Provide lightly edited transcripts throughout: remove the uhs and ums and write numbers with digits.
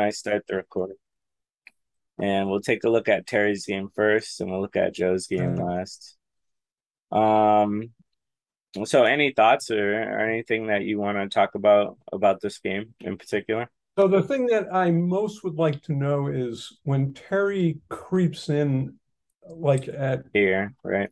I start the recording. And we'll take a look at Terry's game first, and we'll look at Joe's game Uh, last. Um, so any thoughts or anything that you want to talk about this game in particular? so the thing that I most would like to know is when Terry creeps in, like at, Here, right?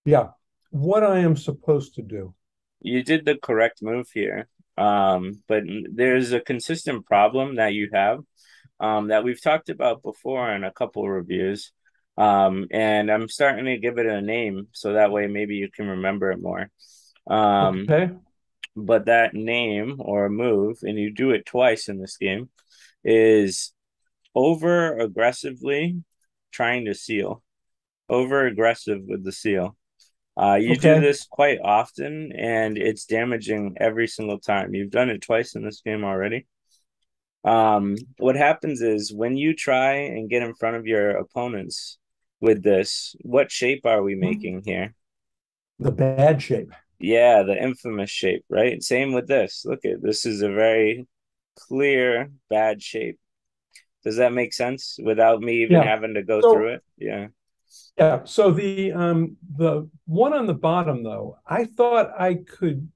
yeah, what I am supposed to do. You did the correct move here. But there's a consistent problem that you have, that we've talked about before in a couple reviews. And I'm starting to give it a name so that way maybe you can remember it more. Um, Okay. but that name or move, and you do it twice in this game, is over aggressively trying to seal, over aggressive with the seal. You do Okay. this quite often, and it's damaging every single time. You've done it twice in this game already. What happens is when you try and get in front of your opponents with this, what shape are we making here? The bad shape. Yeah, the infamous shape, right? Same with this. Look at this is a very clear bad shape. Does that make sense without me even Yeah. having to go through So it? Yeah. yeah. So the one on the bottom though, I thought I could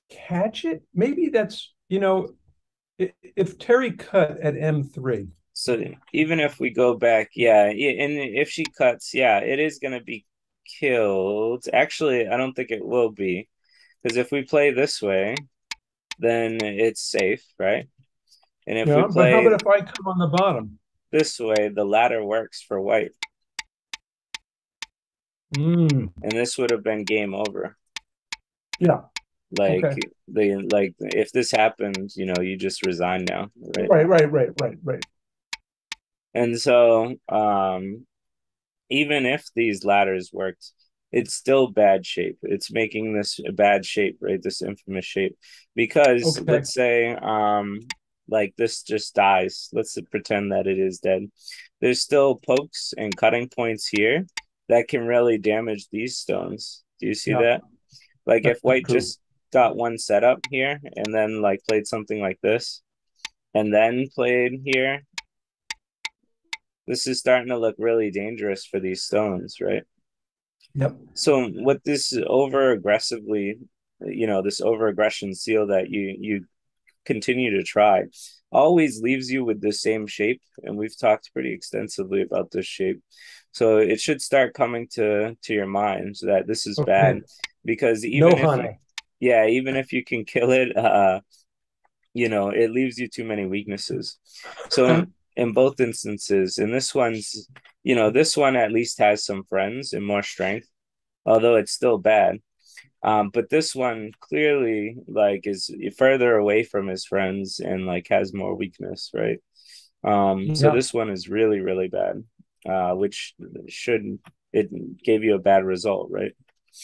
catch it. Maybe that's, if Terry cut at M3. So even if we go back, yeah, and if she cuts, yeah, it is gonna be killed. Actually, I don't think it will be, because if we play this way, then it's safe, right? And if we Yeah. But how play about if I come on the bottom? this way, the ladder works for white, Mm, and this would have been game over. yeah. Like Okay. like if this happens, you just resign now, right? Right. And so, even if these ladders worked, it's still bad shape. It's making this a bad shape, right? This infamous shape. Because Okay. let's say like this just dies. Let's pretend that it is dead. There's still pokes and cutting points here that can really damage these stones. Do you see Yeah. that? Like if That's white true. just got one setup here and then like played something like this and then played here, this is starting to look really dangerous for these stones, right? Yep. So what this over aggressively, this over aggression seal that you continue to try always leaves you with the same shape, and we've talked pretty extensively about this shape. So it should start coming to your mind that this is bad, Okay. because No even if you, honey. yeah, even if you can kill it, it leaves you too many weaknesses. So in both instances, in this one's, this one at least has some friends and more strength, although it's still bad. But this one clearly like is further away from his friends and like has more weakness, right? So Yeah. this one is really, really bad, which should it gave you a bad result, right?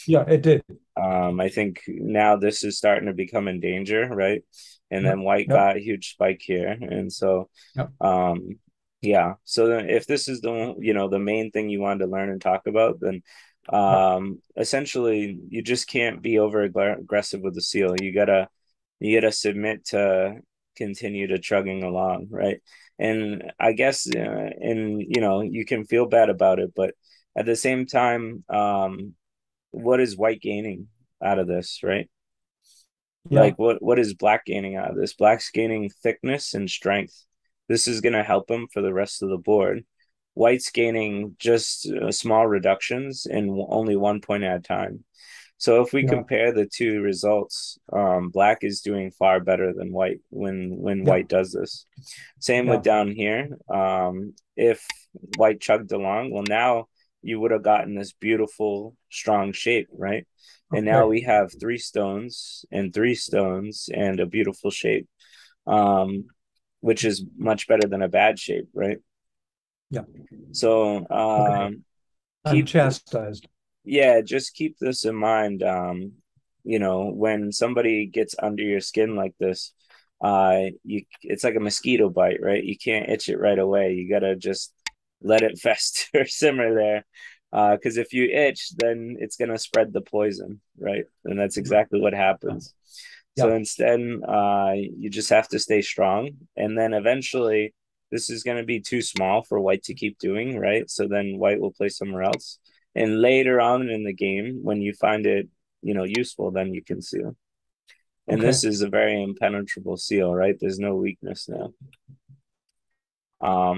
Yeah, it did. I think now this is starting to become in danger, right? And Yep. then white Yep. got a huge spike here, and so Yep. yeah. So then if this is the main thing you wanted to learn and talk about, then Yep. essentially you just can't be over aggressive with the seal. You gotta submit to continue to chugging along, right? And I guess and you can feel bad about it, but at the same time, what is white gaining out of this, right? Yeah. Like what is black gaining out of this? Black's gaining thickness and strength. This is going to help him for the rest of the board. White's gaining just small reductions in only 1 point at a time. So if we Yeah. compare the two results, black is doing far better than white when Yeah. white does this. Same with Yeah. down here. If white chugged along, well, now you would have gotten this beautiful, strong shape, right? And now Okay. we have three stones and a beautiful shape, um, which is much better than a bad shape, right? Yeah. So Okay. I'm keep chastised. yeah, just keep this in mind. When somebody gets under your skin like this, it's like a mosquito bite, right? You can't itch it right away. You gotta just let it fester, simmer there. Because if you itch, then it's gonna spread the poison, right? And that's exactly what happens. So Yeah. instead, you just have to stay strong, and then eventually, this is going to be too small for white to keep doing, right? So then white will play somewhere else, and later on in the game, when you find it, useful, then you can seal. And Okay. this is a very impenetrable seal, right? There's no weakness now.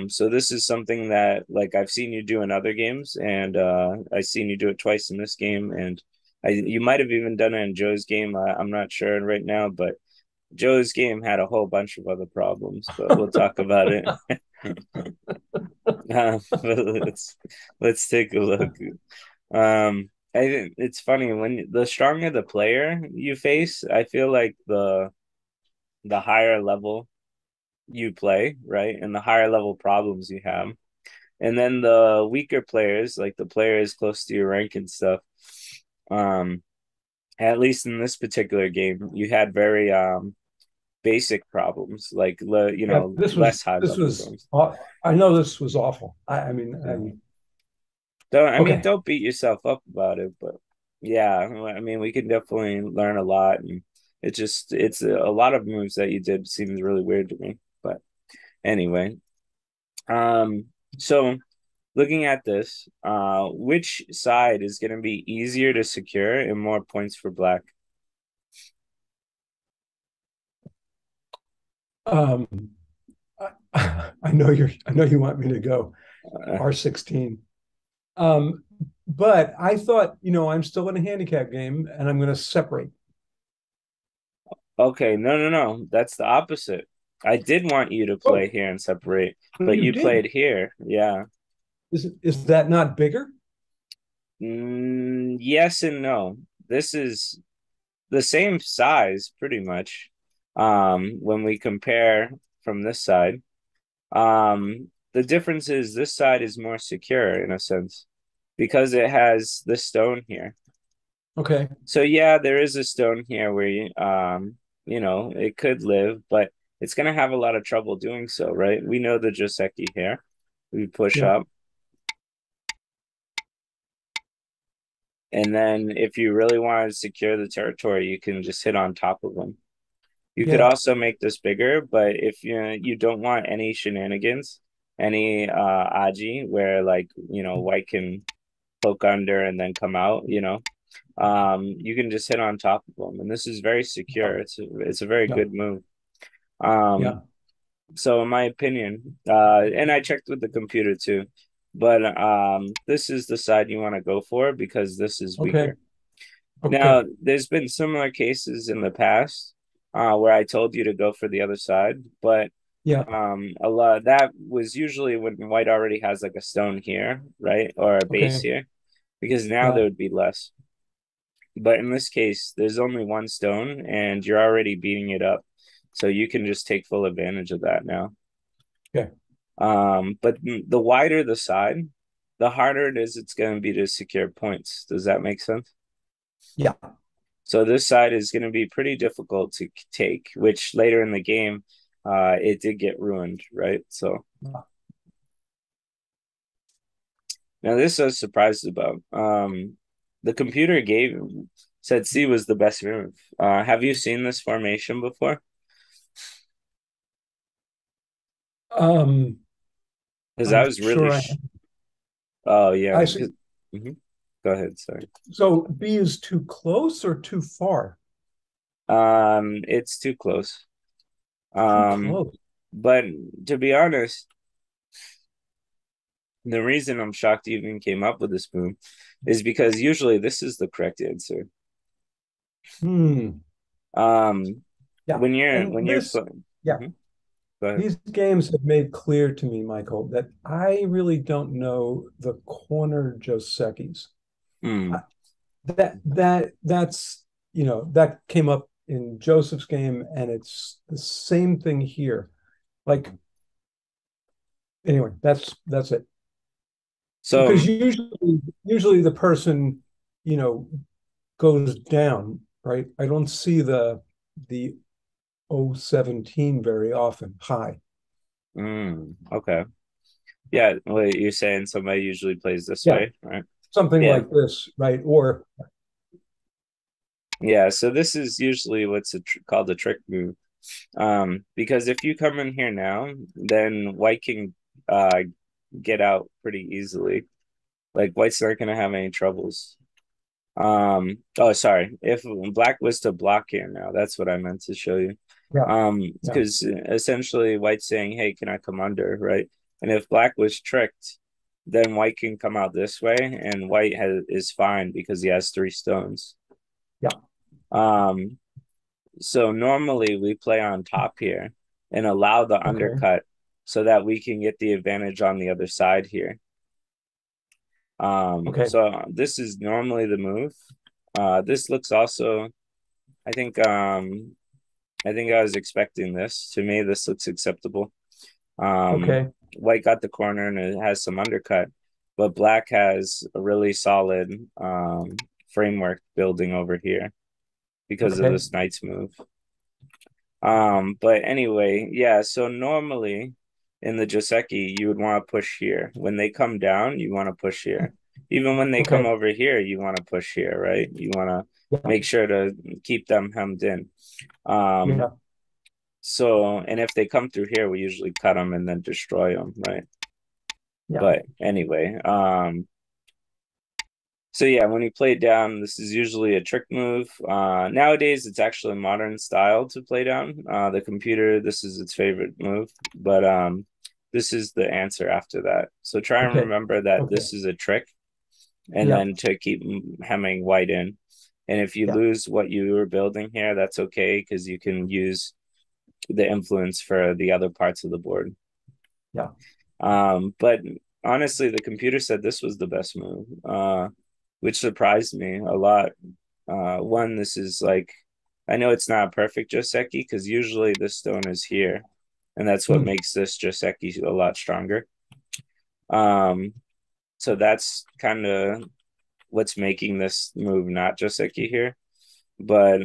So this is something that like I've seen you do in other games, and I've seen you do it twice in this game, and you might have even done it in Joe's game. I'm not sure right now, but Joe's game had a whole bunch of other problems, but we'll talk about it. Let's take a look. I think it's funny when the stronger the player you face, I feel like the higher level you play, right? And the higher level problems you have. And then the weaker players, like the players close to your rank and stuff, um, at least in this particular game, you had very basic problems, like Yeah, this was less high this level was problems. I know this was awful. I mean, Yeah. Don't I mean okay. don't beat yourself up about it, but yeah, I mean we can definitely learn a lot, and it's a lot of moves that you did seems really weird to me. But anyway, um, so looking at this, which side is going to be easier to secure and more points for black? Um, I know you want me to go Uh, R16. Um, but I thought, I'm still in a handicap game and I'm going to separate. okay, no, that's the opposite. I did want you to play Oh, here and separate, but but you you played did. here. Yeah. Is that not bigger? Yes and no. This is the same size pretty much. When we compare from this side, the difference is this side is more secure in a sense because it has this stone here. Okay. So yeah, there is a stone here where it could live, but it's gonna have a lot of trouble doing so, right? We know the Joseki here. We push Yeah. up, and then if you really want to secure the territory, you can just hit on top of them. You could Yeah. also make this bigger, but if you don't want any shenanigans, any aji where like white can poke under and then come out, you can just hit on top of them, and this is very secure. It's a very Yeah. good move. Um, Yeah. so in my opinion, and I checked with the computer too, but this is the side you want to go for because this is Okay. weaker. Okay. Now, there's been similar cases in the past where I told you to go for the other side, but Yeah. a lot that was usually when white already has like a stone here, right, or a base Okay. here, because now Yeah. there would be less. But in this case, there's only one stone, and you're already beating it up, so you can just take full advantage of that now. Okay. But the wider the side, the harder it is it's going to be to secure points. Does that make sense? Yeah. So this side is going to be pretty difficult to take, which later in the game, it did get ruined, right? So now this I was surprised about. The computer said C was the best move. Have you seen this formation before? Um, Because I I'm was really sure sh oh yeah. I see. Mhm. Go ahead, sorry. So B is too close or too far? It's too close. Too Um, close. but to be honest, the reason I'm shocked you even came up with this move is because usually this is the correct answer. Hmm. Um, Yeah. when you're And when you're this, playing, yeah, go ahead. these games have made clear to me, Michael, that I really don't know the corner Josekis. Hmm. That's that came up in Joseph's game, and it's the same thing here. Like anyway, that's it. So, Because usually the person, you know, goes down, right? I don't see the 017 very often high. okay, yeah. Well, you're saying somebody usually plays this Yeah, way, right? something Yeah. like this, right? Or Yeah, so this is usually what's called a trick move. Because if you come in here now, then white can uh get out pretty easily. Like white's not gonna have any troubles. Oh, sorry. If black was to block here now, that's what I meant to show you. Yeah, yeah. Because essentially white's saying, "Hey, can I come under?" Right? And if black was tricked, then white can come out this way, and white is fine because he has three stones. Yeah. Um, so normally we play on top here and allow the Okay. undercut so that we can get the advantage on the other side here. Okay. So this is normally the move. This looks also, I think, I think I was expecting this. To me, this looks acceptable. Um, Okay. White got the corner and it has some undercut, but black has a really solid framework building over here because of Okay. this knight's move. But anyway, yeah, so normally in the Joseki, you would want to push here. When they come down, you want to push here. Even when they come Okay. over here, you want to push here, right? You want to Yeah. make sure to keep them hemmed in. Um, Yeah. so, and if they come through here, we usually cut them and then destroy them, right? Yeah. But anyway, so yeah, when you play it down, this is usually a trick move. Nowadays, it's actually modern style to play down. The computer, this is its favorite move, but this is the answer after that. So try and Okay. remember that Okay. this is a trick, and Yeah. then to keep hemming white in. And if you Yeah. lose what you were building here, that's okay because you can use the influence for the other parts of the board. Yeah. But honestly, the computer said this was the best move, which surprised me a lot. One, this is like, I know it's not a perfect Joseki because usually this stone is here, and that's what Hmm. makes this Joseki a lot stronger. Um, so that's kind of what's making this move not Joseki here. But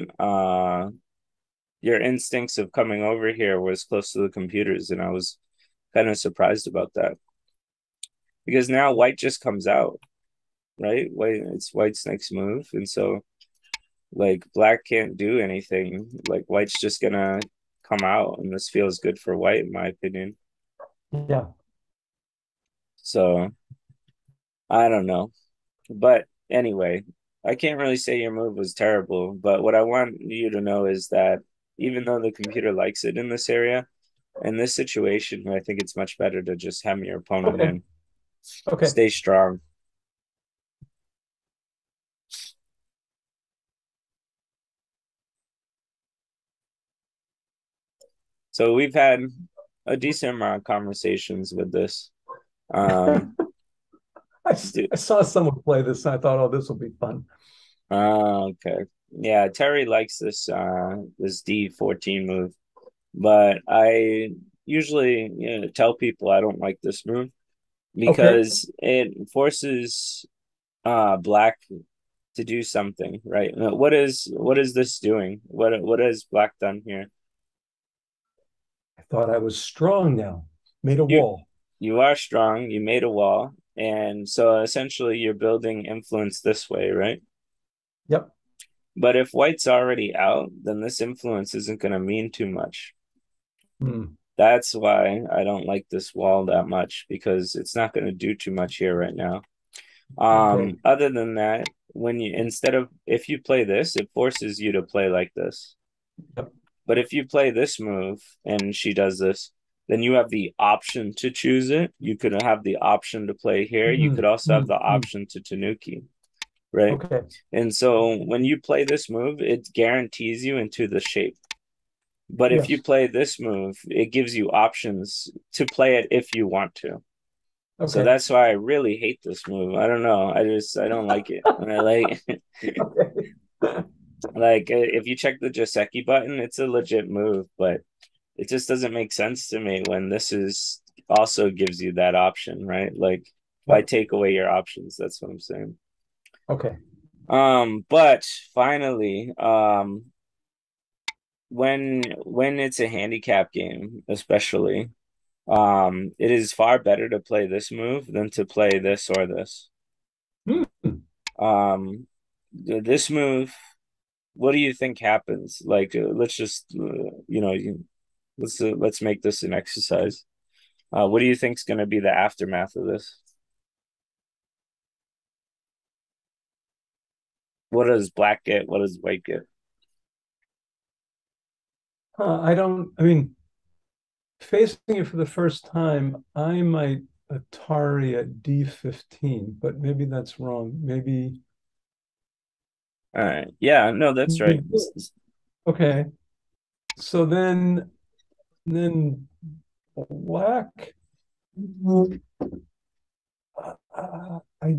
your instincts of coming over here was close to the computers, and I was kind of surprised about that because now white just comes out, right? White, it's white's next move, and so like black can't do anything. Like white's just gonna come out, and this feels good for white, in my opinion. Yeah. So I don't know, but anyway, I can't really say your move was terrible. But what I want you to know is that even though the computer likes it in this area, in this situation, I think it's much better to just hem your opponent Okay. in, Okay. stay strong. So we've had a decent amount of conversations with this. Um, do, I saw someone play this and I thought, oh, this will be fun. okay. Yeah, Terry likes this D14 move, but I usually tell people I don't like this move Okay. because it forces black to do something, right? What is this doing? What has black done here? I thought I was strong now. Made a You wall. you are strong, you made a wall, and so essentially you're building influence this way, right? Yep. But if white's already out, then this influence isn't going to mean too much. Hmm. That's why I don't like this wall that much because it's not going to do too much here right now. Okay. Other than that, when you instead of if you play this, it forces you to play like this. Yep. But if you play this move and she does this, then you have the option to choose it. You could have the option to play here. You Hmm. could also have Hmm. the Hmm. option to Tanuki, right? Okay. And so when you play this move, it guarantees you into the shape. But if you Yes. play this move, it gives you options to play it if you want to. So Okay. that's why I really hate this move. I don't know. I don't like it. And I like Okay. like if you check the Joseki button, it's a legit move, but it just doesn't make sense to me when this is also gives you that option, right? Like why Yep. take away your options? That's what I'm saying. Okay. But finally, when it's a handicap game, especially, it is far better to play this move than to play this or this. Hmm. Um, this move what do you think happens? Like, let's just, let's make this an exercise. What do you think is going to be the aftermath of this? What does black get? What does white get? I don't, I mean, facing it for the first time, I might Atari at D15, but maybe that's wrong. Maybe, All right. Yeah, no, that's right. maybe okay. So then black, I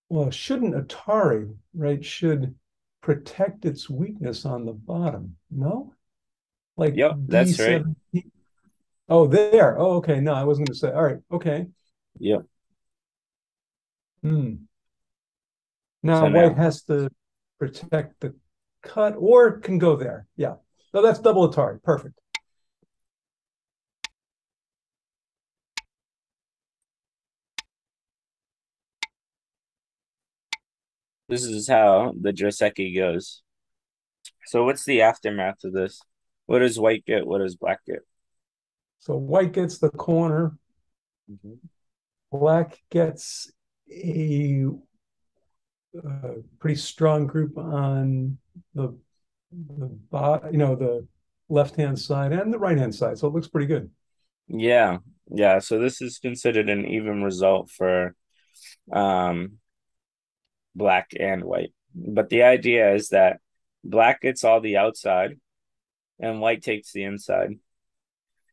well, shouldn't Atari, right, should protect its weakness on the bottom. No? Like Yep, that's right. D17. Oh, there. Oh, okay. No, I wasn't going to say. All right. Okay. Yep. Hmm. Now So white now has to protect the cut or can go there. Yeah. So that's double Atari. Perfect. this is how the Joseki goes. So what's the aftermath of this? What does white get? What does black get? So white gets the corner. Mhm. Black gets a pretty strong group on the the left hand side and the right hand side. So it looks pretty good. Yeah, yeah. So this is considered an even result for um black and white. But the idea is that black gets all the outside and white takes the inside.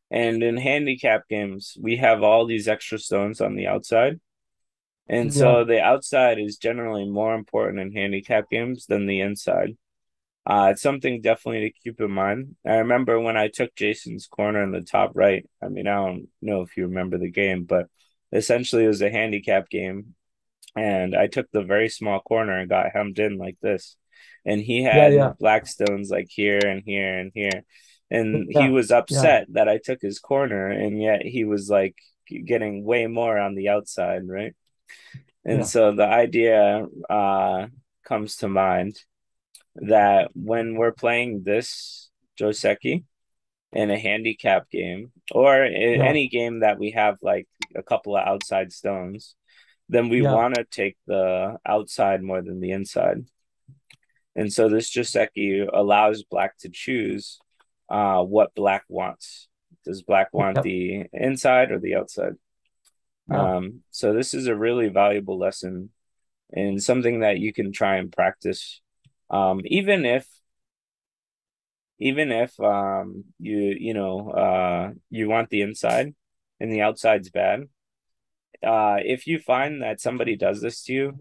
And in handicap games, we have all these extra stones on the outside. And Yeah. so the outside is generally more important in handicap games than the inside. It's something definitely to keep in mind. I remember when I took Jason's corner in the top right. I mean, I don't know if you remember the game, but essentially it was a handicap game. And I took the very small corner and got hemmed in like this. And he Yeah. Yeah. had black stones like here and here and here. And he Yeah. was Yeah. upset that I took his corner, and yet he was like getting way more on the outside, right? And Yeah. so the idea comes to mind that when we're playing this Joseki in a handicap game or in Yeah. any game that we have like a couple of outside stones, then we Yeah. want to take the outside more than the inside. And so this Joseki allows black to choose what black wants. Does black want Yeah. the inside or the outside? Yeah. So this is a really valuable lesson and something that you can try and practice. Even if you want the inside and the outside's bad, if you find that somebody does this to you,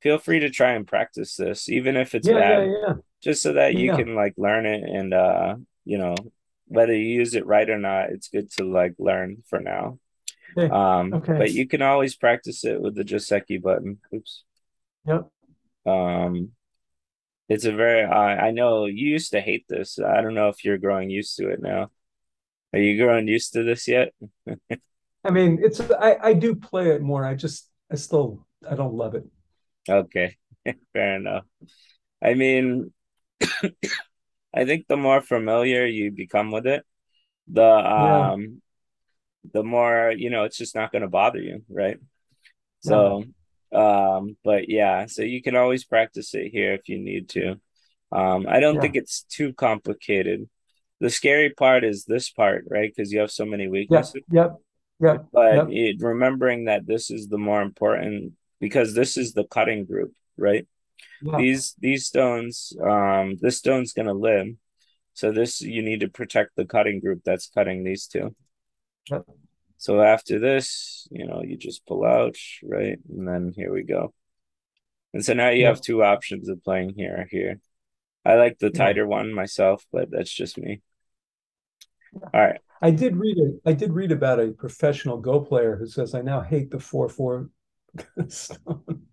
feel free to try and practice this, even if it's Yeah. Yeah. bad, Yeah. just so that you Yeah. can like learn it and you know, whether you use it right or not, it's good to like learn for now. Okay. Okay. But you can always practice it with the Joseki button. Oops. Yep. Um, it's a very I know you used to hate this. I don't know if you're growing used to it now. Are you growing used to this yet? I mean, I do play it more. I don't love it. Okay, fair enough. I mean, I think the more familiar you become with it, the Yeah. the more, it's just not going to bother you, right? Yeah. So, but yeah, so you can always practice it here if you need to. I don't think Yeah. it's too complicated. The scary part is this part, right? Because you have so many Yeah. weaknesses. Yep. Yep. But Yep. remembering that this is the more important because this is the cutting group, right? Yeah. These stones, this stone's gonna live. So this you need to protect the cutting group that's cutting these two. Yep. So after this, you just pull out, right? And then here we go. And so now you have Yep. two options of playing here or here. I like the Yeah. tighter one myself, but that's just me. All right. I did read about a professional Go player who says I now hate the 4-4 stone.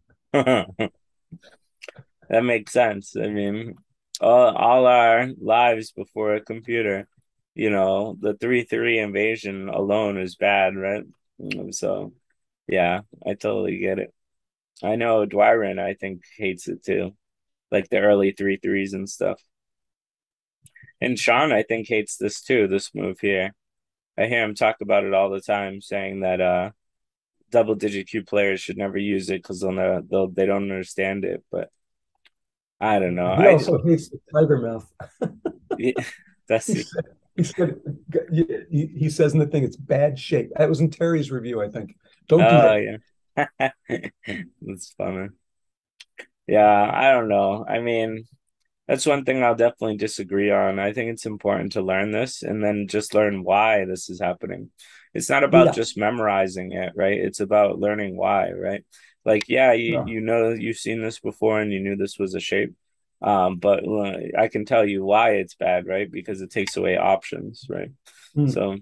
That makes sense. I mean, all our lives before a computer, the 3-3 invasion alone is bad, right? So, yeah, I totally get it. I know Dwyron, I think, hates it too. like the early 3-3s and stuff. And Sean, I think, hates this too, this move here. I hear him talk about it all the time, saying that double digit Q players should never use it because they don't understand it. But I don't know. He also hates the tiger mouth. Yeah, that's He said, he said he says in the thing it's bad shape. That was in Terry's review, I think. Don't do oh that. yeah. That's funny. Yeah, I don't know. I mean, that's one thing I'll definitely disagree on. I think it's important to learn this and then just learn why this is happening. It's not about Yeah. just memorizing it, right? It's about learning why, right? Like, yeah, Yeah. you know you've seen this before and you knew this was a shape. But I can tell you why it's bad, right? Because it takes away options, right? Mm. So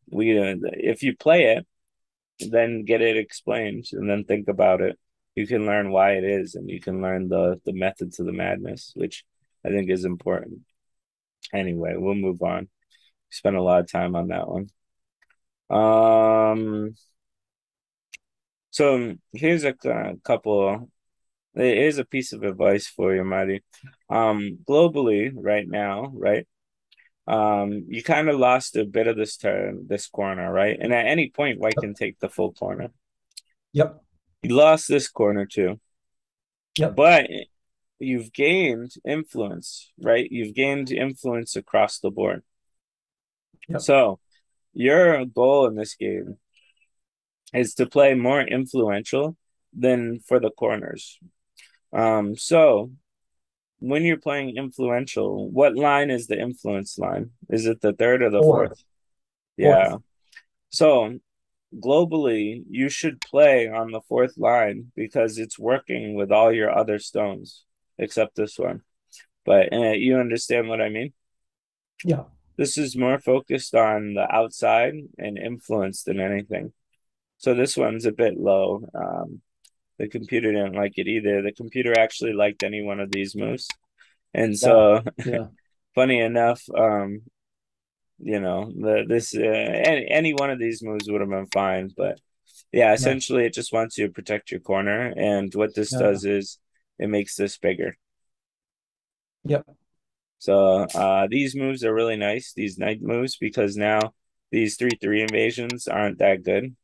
we if you play it, then get it explained and then think about it. You can learn why it is and you can learn the method to the madness, which I think is important. Anyway, we'll move on. Spent a lot of time on that one. So here's a couple. Here's a piece of advice for you, Marty. Globally, right now, right? You kind of lost a bit of this corner, right? And at any point, white can take the full corner. Yep. You lost this corner too, Yep. but you've gained influence, right? You've gained influence across the board. Yep. So your goal in this game is to play more influential than for the corners. So when you're playing influential, what line is the influence line? Is it the third or the Fourth. fourth? Yeah. Fourth. So globally, you should play on the fourth line because it's working with all your other stones except this one. But you understand what I mean? Yeah. This is more focused on the outside and influence than anything. So this one's a bit low. The computer didn't like it either. The computer actually liked any one of these moves. And Yeah. so, Yeah. funny enough, any one of these moves would have been fine. But yeah, Yeah. essentially, it just wants you to protect your corner. And what this Yeah. does is it makes this bigger. Yep. So these moves are really nice, these knight moves, because now these 3-3 invasions aren't that good.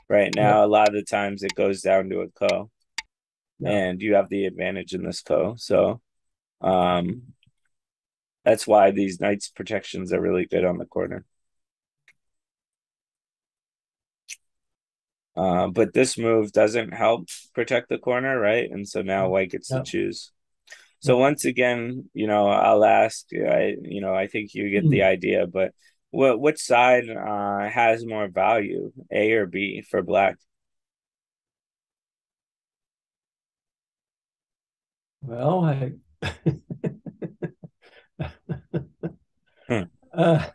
Right now, Yep. a lot of the times it goes down to a ko, Yeah. and you have the advantage in this ko. So um, that's why these knights protections are really good on the corner. But this move doesn't help protect the corner, right? And so now white gets to Yeah. choose. So Yeah. once again, I'll ask. I think you get the Mm. idea, but which side has more value, A or B for black? Well, Hmm. uh,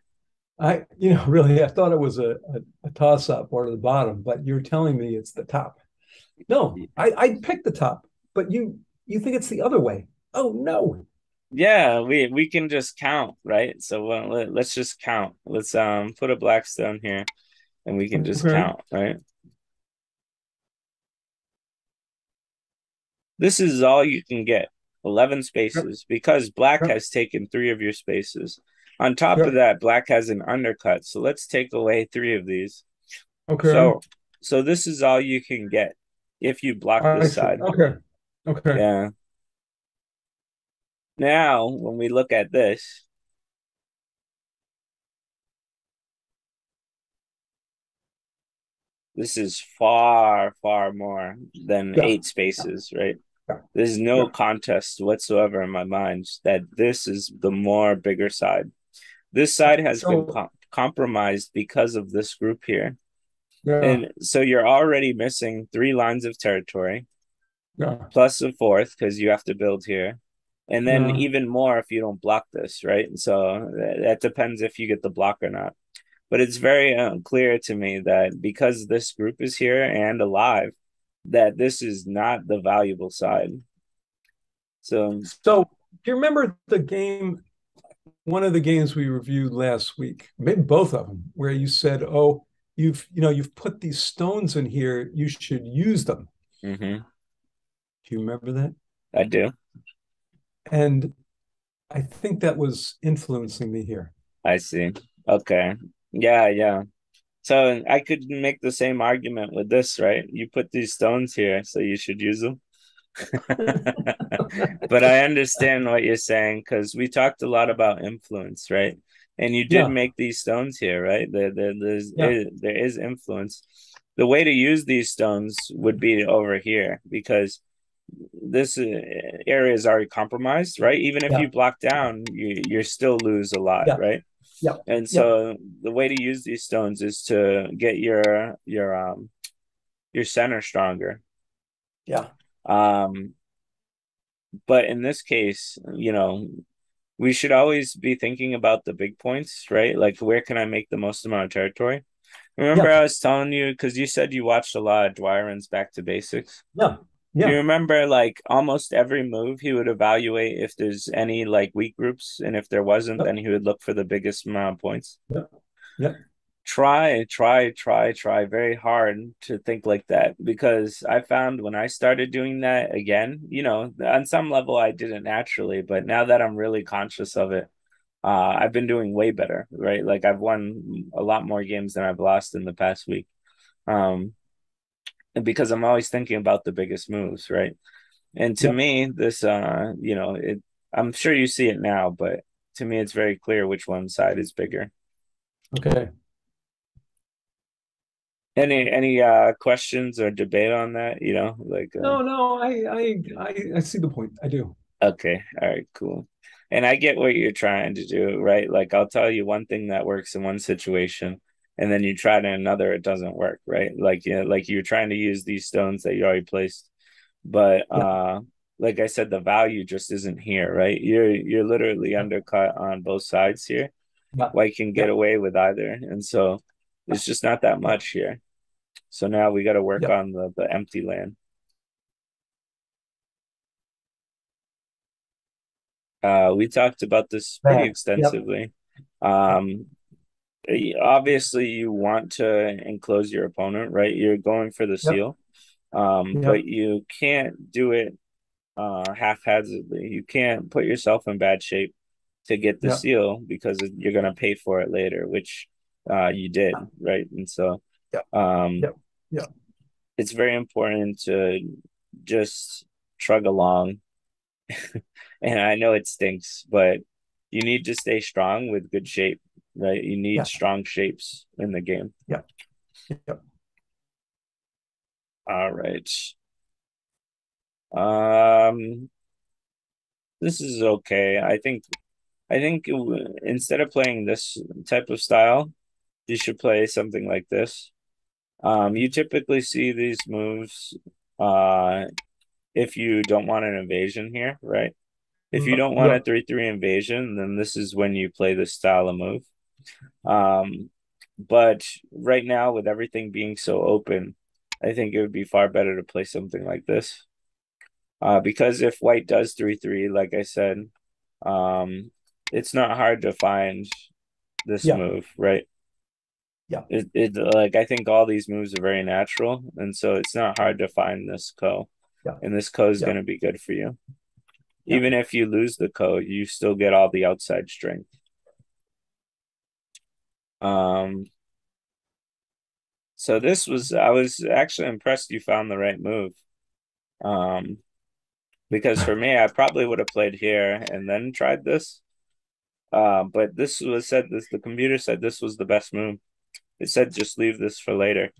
really, I thought it was a toss up or the bottom, but you're telling me it's the top. No, I'd pick the top, but you think it's the other way. Oh no. Yeah, we can just count, right? So let's just count. Let's put a black stone here, and we can just Okay. count, right? This is all you can get, 11 Yep. spaces, because black Yep. has taken three of your spaces. On top of Yep. that, black has an undercut. So let's take away three of these. Okay. So so this is all you can get if you block I this see. side. Okay. Okay. Yeah. Now, when we look at this, this is far, far more than Yeah. eight spaces, right? Yeah. There's no Yeah. contest whatsoever in my mind that this is the more bigger side. This side has been So compromised because of this group here. yeah. And so you're already missing three lines of territory, Yeah. plus a fourth because you have to build here. And then Yeah. even more if you don't block this, right? So that depends if you get the block or not. But it's very clear to me that because this group is here and alive, that this is not the valuable side. So, So do you remember the game, one of the games we reviewed last week, maybe both of them, where you said, "Oh, you've put these stones in here, you should use them." mm-hmm, Do you remember that? I do. And I think that was influencing me here. I see. Okay. Yeah, yeah. So I could make the same argument with this, right? You put these stones here, so you should use them. But I understand what you're saying because we talked a lot about influence, right? And you did Yeah, make these stones here, right? yeah, There is influence. The way to use these stones would be over here because this area is already compromised, right? Even if yeah, you block down, you still lose a lot, yeah, right? yeah, And yeah, so the way to use these stones is to get your center stronger. yeah, Um, but in this case, we should always be thinking about the big points, right? Like where can I make the most amount of territory? Remember, yeah, I was telling you because you said you watched a lot of Dwyerin's Back to Basics. yeah, Do you yeah, remember like almost every move he would evaluate if there's any like weak groups, and if there wasn't, yeah, then he would look for the biggest amount of points? yeah, yeah, Try very hard to think like that because I found when I started doing that again, on some level I did it naturally, but now that I'm really conscious of it, I've been doing way better, right? Like I've won a lot more games than I've lost in the past week. Um, and because I'm always thinking about the biggest moves, right? And to yeah. me, this, I'm sure you see it now, but to me, it's very clear which one side is bigger. Okay. Any questions or debate on that? No, no, I see the point. I do. Okay, all right, cool. And I get what you're trying to do, right? Like I'll tell you one thing that works in one situation, and then you try it in another, it doesn't work, right? Like you're trying to use these stones that you already placed, but Yeah, like I said, the value just isn't here, right? You're literally yeah, undercut on both sides here. yeah, White can get yeah, away with either, and so there's just not that yeah, much here. So now we got to work yeah. on the empty land. We talked about this pretty Bad. Yep, extensively. yep, Um, Obviously, you want to enclose your opponent, right? You're going for the yep, seal, but yep, you can't do it haphazardly. You can't put yourself in bad shape to get the yep, seal because you're going to pay for it later, which you did, right? And so yep, um, yep, yep. it's very important to just shrug along. And I know it stinks, but you need to stay strong with good shape, right? You need Yeah, strong shapes in the game. yeah, yep. All right. Um, this is okay. I think instead of playing this type of style, you should play something like this. You typically see these moves uh if you don't want an invasion here, right? If you Yep, don't want a yep, 3-3 invasion, then this is when you play this style of move. Um, but right now, with everything being so open, I think it would be far better to play something like this. Because if white does 3-3, like I said, um, it's not hard to find this yeah, move, right? yeah, It like I think all these moves are very natural, and so it's not hard to find this ko, yeah, and this ko is yeah, going to be good for you. yeah. Even if you lose the ko, you still get all the outside strength. Um, so I was actually impressed you found the right move. Um, because for me, I probably would have played here and then tried this. But the computer said this was the best move. It said just leave this for later.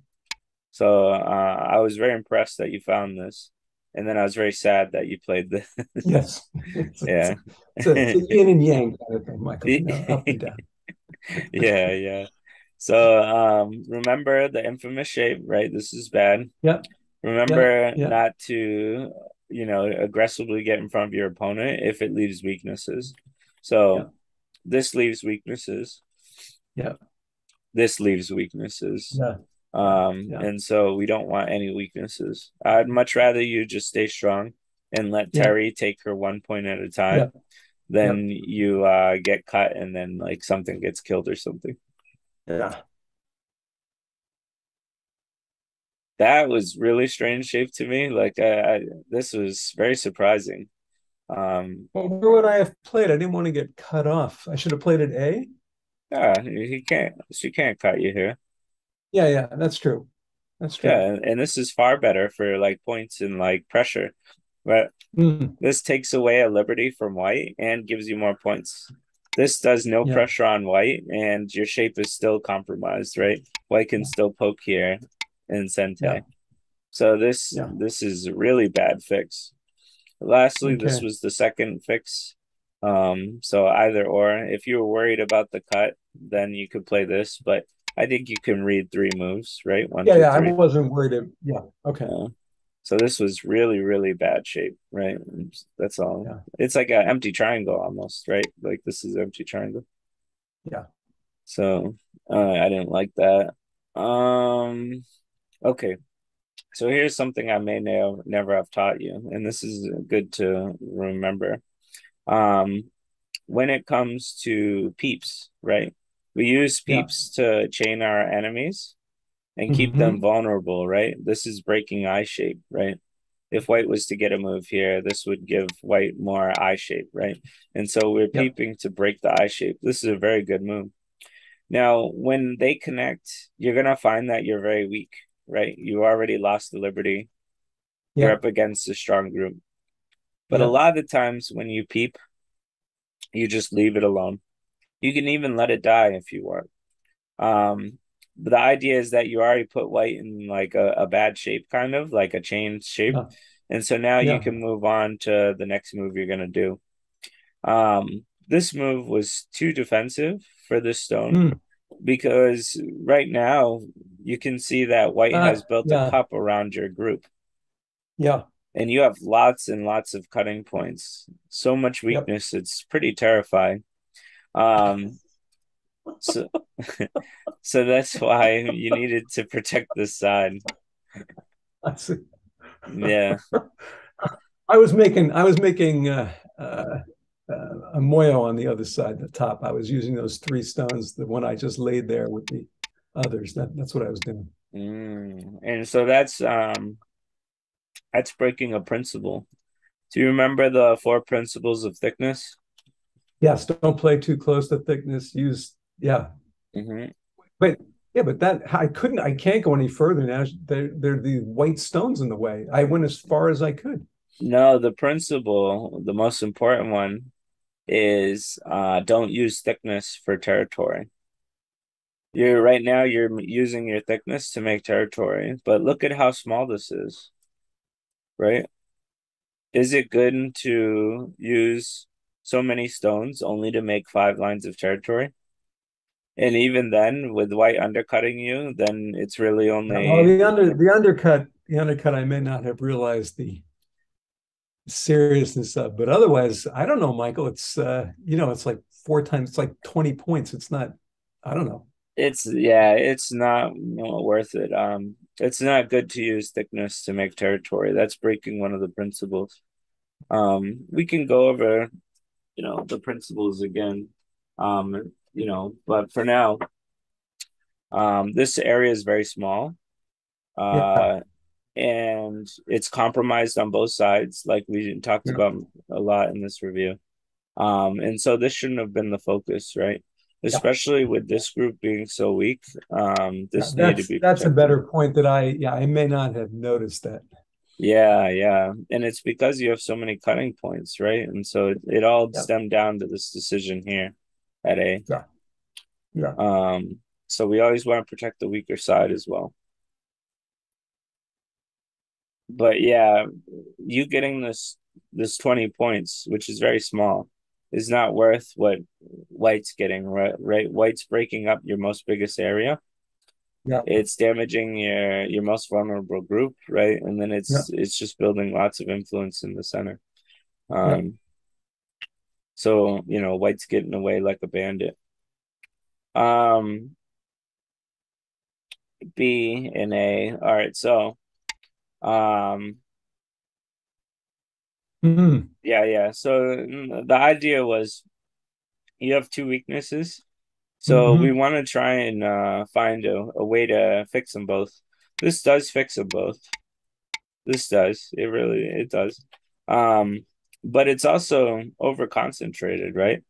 So I was very impressed that you found this, and then I was very sad that you played this. Yes, Yeah. it's a yin and yang kind of thing, Michael. You know, up and down. Yeah, yeah. So remember the infamous shape, right? This is bad. Yeah, yeah, Remember yeah, not to, aggressively get in front of your opponent if it leaves weaknesses. yeah, So this leaves weaknesses. yeah, This leaves weaknesses. yeah, yeah, yeah, And so we don't want any weaknesses. I'd much rather you just stay strong and let yeah, Terry take her 1 point at a yeah, time yeah, than you get cut and then like something gets killed or something. yeah. That was really strange shape to me. Like this was very surprising. Well, where would I have played? I didn't want to get cut off. I should have played at A. Yeah, he can't. She can't cut you here. Yeah, yeah, that's true. That's true. Yeah, and this is far better for like points and like pressure. But Mm, this takes away a liberty from white and gives you more points. This does no yeah, pressure on white, and your shape is still compromised, right? White can yeah, still poke here in yeah, Sente. So this yeah. this is a really bad fix. Lastly, this Okay. was the second fix. So either or, if you were worried about the cut, then you could play this, but I think you can read three moves, right? One, Yeah, two, yeah. I three. wasn't worried. Yeah. Okay. Uh, so this was really, really bad shape, right? That's all. Yeah. It's like an empty triangle almost, right? Like this is an empty triangle. Yeah. So I didn't like that. Okay. So here's something I may never have taught you, and this is good to remember. Um, when it comes to peeps, right? We use Yeah. peeps to chain our enemies and keep them Hmm. vulnerable, right? This is breaking eye shape, right? If white was to get a move here, this would give white more eye shape, right? And so we're Yep. peeping to break the eye shape. This is a very good move. Now, when they connect, you're gonna find that you're very weak, right? You already lost the liberty. You're up Yep. against a strong group. But a Yep. lot of the times when you peep, you just leave it alone. You can even let it die if you want. But the idea is that you already put white in like a bad shape, kind of like a chain shape. Yeah. And so now you Yeah. can move on to the next move you're gonna do. This move was too defensive for this stone Mm. because right now you can see that white has built a Yeah. cup around your group Yeah. and you have lots and lots of cutting points. So much Yep. weakness, it's pretty terrifying. Um, so so that's why you needed to protect this side. I see. Yeah. I was making a moyo on the other side, the top. I was using those three stones, the one I just laid there with the others. That's what I was doing. And so that's breaking a principle. Do you remember the four principles of thickness? Yes, don't play too close to thickness. Use yeah, Hmm. but yeah, but that I can't go any further now. There are the white stones in the way. I went as far as I could. No, the principle, the most important one, is don't use thickness for territory. You're right now you're using your thickness to make territory, but look at how small this is, right? Is it good to use so many stones only to make 5 lines of territory? And even then, with white undercutting you, then it's really Yeah, well, only the undercut, I may not have realized the seriousness of, but otherwise, I don't know, Michael. It's like four times, it's like 20 points. It's not, I don't know. it's yeah, it's not worth it. It's not good to use thickness to make territory. That's breaking one of the principles. We can go over, the principles again. But for now, this area is very small. Yeah, Uh, and it's compromised on both sides, like we talked yeah, about a lot in this review. And so this shouldn't have been the focus, right? yeah, Especially with this group being so weak. yeah. This needed to be That's a protected. better point yeah, I may not have noticed that. Yeah, yeah. And it's because you have so many cutting points, right? And so it all Yeah, stemmed down to this decision here at A. yeah, yeah. So we always want to protect the weaker side as well. But yeah, you getting this 20 points, which is very small, is not worth what White's getting, right? Right? White's breaking up your most biggest area. Yeah, It's damaging your most vulnerable group, right? And then yeah, it's just building lots of influence in the center. yeah. Um, so White's getting away like a bandit. Um, B and A. All right, so um, Mm, yeah, yeah. So the idea was you have two weaknesses. So we hmm. want to try and find a way to fix them both. This does fix them both. This does. It does. Um, but it's also over concentrated, right?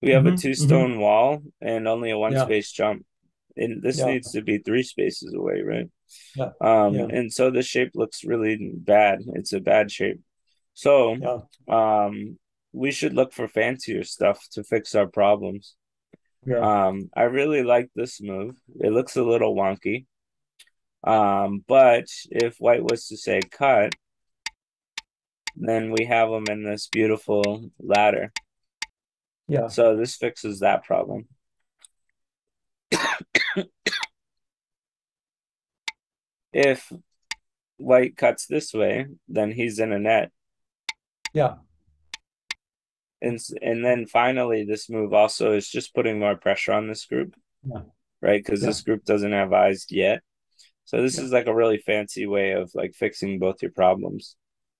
We have a two Hmm. stone wall and only a one Yeah, space jump. And this yeah, needs to be three spaces away, right? yeah, yeah, And so the shape looks really bad. It's a bad shape. So, yeah, um, we should look for fancier stuff to fix our problems. yeah, I really like this move. It looks a little wonky. But if white was to say cut, then we have them in this beautiful ladder. yeah, So this fixes that problem. If white cuts this way, then he's in a net. yeah, And then finally, this move also is just putting more pressure on this group, yeah, right? Because yeah, this group doesn't have eyes yet. So this yeah, is like a really fancy way of like fixing both your problems.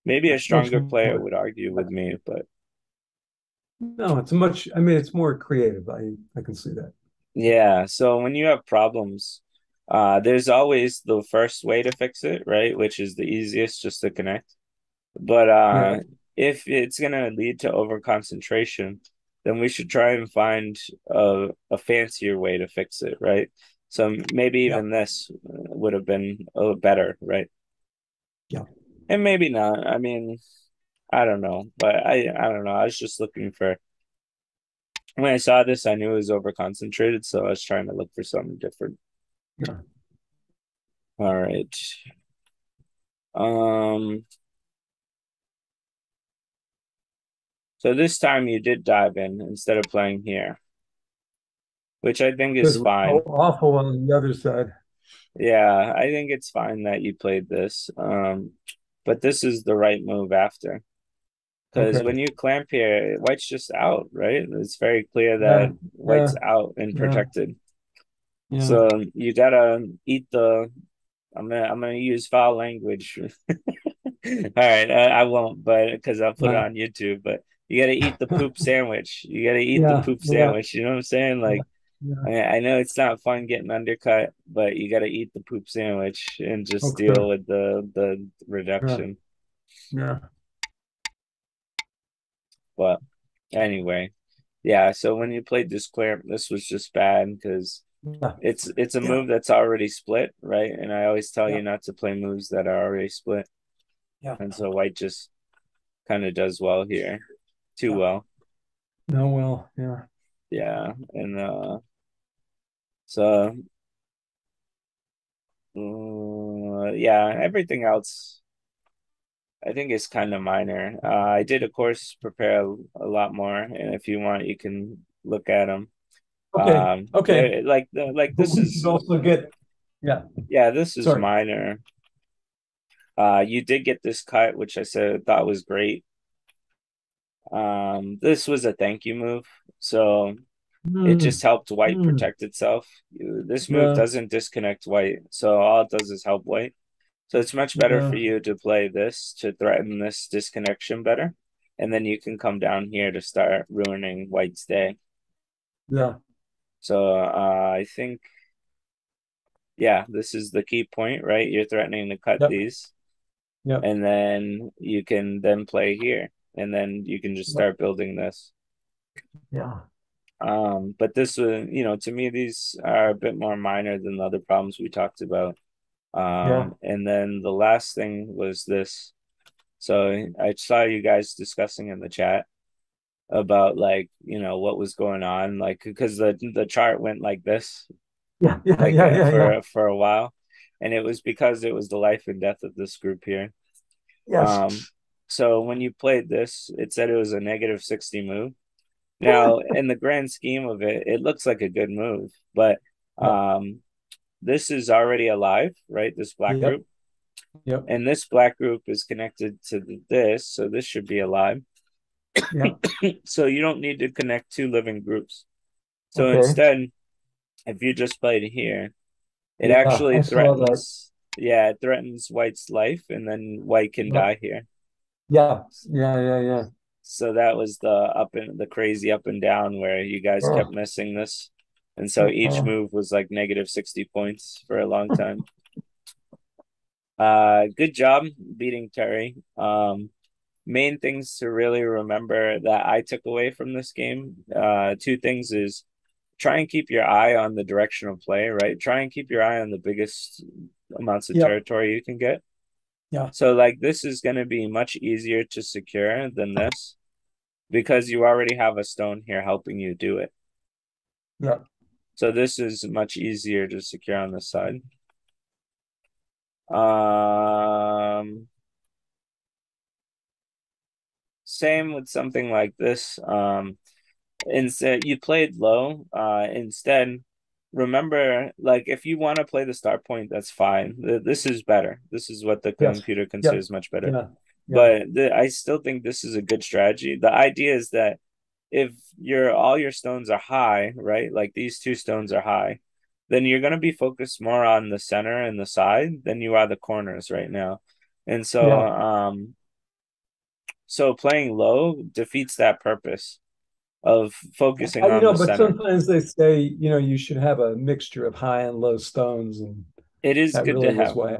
Maybe yeah. a Much stronger player more. would argue with me, but No, it's much. I mean, it's more creative. I can see that. yeah. So when you have problems, there's always the first way to fix it, right? Which is the easiest, just to connect. But Yeah, if it's gonna lead to overconcentration, then we should try and find a fancier way to fix it, right? So maybe yeah, even this would have been a little better, right? yeah. And maybe not. I mean, I don't know, but I don't know. I was just looking for when I saw this, I knew it was overconcentrated, so I was trying to look for something different. Yeah. All right. Um, so this time you did dive in instead of playing here, which I think is Because we're so fine. awful on the other side. Yeah, I think it's fine that you played this. But this is the right move after. Because Okay. when you clamp here, white's just out, right? It's very clear that Yeah, white's yeah, out and yeah, protected. yeah. So you gotta eat the I'm gonna use foul language. All right, I won't, but because I'll put it Yeah, on YouTube. But you gotta eat the poop sandwich. You gotta eat the yeah, poop yeah, sandwich. You know what I'm saying? yeah, Like yeah. I know it's not fun getting undercut, but you gotta eat the poop sandwich and just deal Okay. with the Yeah, reduction. yeah, But anyway, yeah. So when you played this clamp, this was just bad because yeah, it's a yeah, move that's already split, right? And I always tell yeah, you not to play moves that are already split. yeah, And so white just kind of does well here, too yeah. well. No, well, yeah. Yeah, and so yeah, everything else I think is kind of minor. I did, of course, prepare a lot more, and if you want, you can look at them. Okay, okay. They're like But this we should is also get, yeah, yeah, this is sorry. minor. You did get this cut, which I said thought was great. This was a thank you move, so it Hmm, just helped white hmm, protect itself. This move yeah, doesn't disconnect white, so all it does is help white. So it's much better for yeah, you to play this to threaten this disconnection better. And then you can come down here to start ruining white's day. yeah. So I think, yeah, this is the key point, right? You're threatening to cut Yep, these, yep, and then you can then play here, and then you can just yep, start building this. yeah, But this was, to me, these are a bit more minor than the other problems we talked about. yeah, And then the last thing was this. So I saw you guys discussing in the chat about like, what was going on, like because the chart went like this, yeah, yeah, like yeah, yeah, yeah. for a while, and it was because it was the life and death of this group here. Yes. Um, so when you played this, it said it was a -60 move. Now, in the grand scheme of it, it looks like a good move, but Yep, um, this is already alive, right? This black yep, group, yep, and this black group is connected to this, so this should be alive. yep. So you don't need to connect two living groups. So Okay. instead, if you just played here, it Yeah, actually I saw that. threatens, yeah, it threatens white's life, and then white can Yep. die here. Yeah, yeah, yeah, yeah. So that was the crazy up and down where you guys kept Oh, missing this. And so each oh, move was like -60 points for a long time. Good job beating Terry. main things to really remember that I took away from this game, two things is try and keep your eye on the direction of play, right? Try and keep your eye on the biggest amounts of Yep. territory you can get. Yeah. So like this is going to be much easier to secure than this because you already have a stone here helping you do it. Yeah. So this is much easier to secure on this side. Um, Same with something like this. Instead, you played low. Instead, remember, like if you want to play the start point, that's fine. This is better. This is what the Yes. computer Yep. considers much better. Yeah. Yeah. But I still think this is a good strategy. The idea is that if all your stones are high, right? Like these two stones are high, then you're going to be focused more on the center and the side than you are the corners right now. And Yeah. so playing low defeats that purpose of focusing You on know, the but center. sometimes they say, you should have a mixture of high and low stones, and It is that good to really was have. why.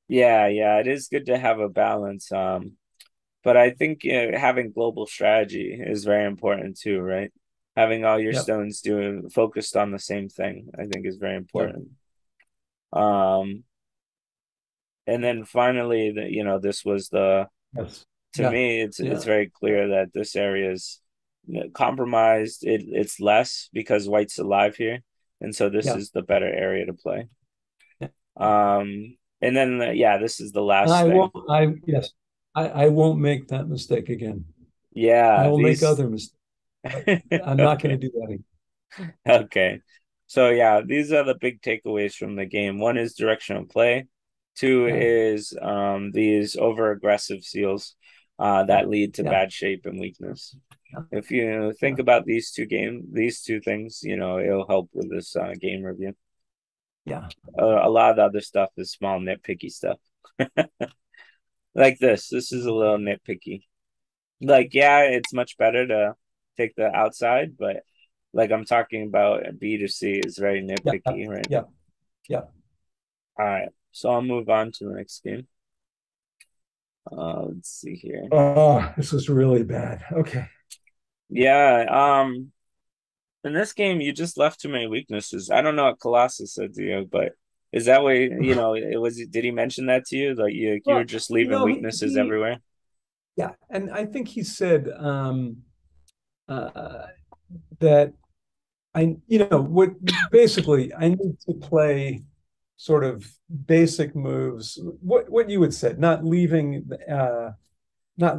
Yeah, yeah, it is good to have a balance. But I think having global strategy is very important too, right? Having all your Yep. stones doing focused on the same thing, I think is very Yep. important. Um, and then finally, this was Yes. to Yeah. me, it's Yeah. very clear that this area is compromised. It's less because white's alive here, and so this Yeah. is the better area to play. Yeah. And then yeah, this is the last I thing. won't. Yes. I won't make that mistake again. I Yeah, will make these other mistakes. I'm not going okay. to do that again. Okay. So yeah, these are the big takeaways from the game. One is directional play. Two Yeah. is these over aggressive seals Yeah. that lead to Yeah. bad shape and weakness. Yeah. If you think Yeah. about these two things, it'll help with this game review. Yeah. A lot of the other stuff is small nitpicky stuff. Like this. This is a little nitpicky. Like, yeah, it's much better to take the outside, but like I'm talking about B to C is very Yeah. nitpicky, right? Yeah. Yeah. All right, so I'll move on to the next game. Let's see here. Oh, this was really bad. Okay. Yeah, in this game you just left too many weaknesses. I don't know what Colossus said to you, but is that way, it was did he mention that to you? Like you were Well, just leaving weaknesses he everywhere? yeah, and I think he said uh, that what basically I need to play sort of basic moves. What you would say, not leaving, not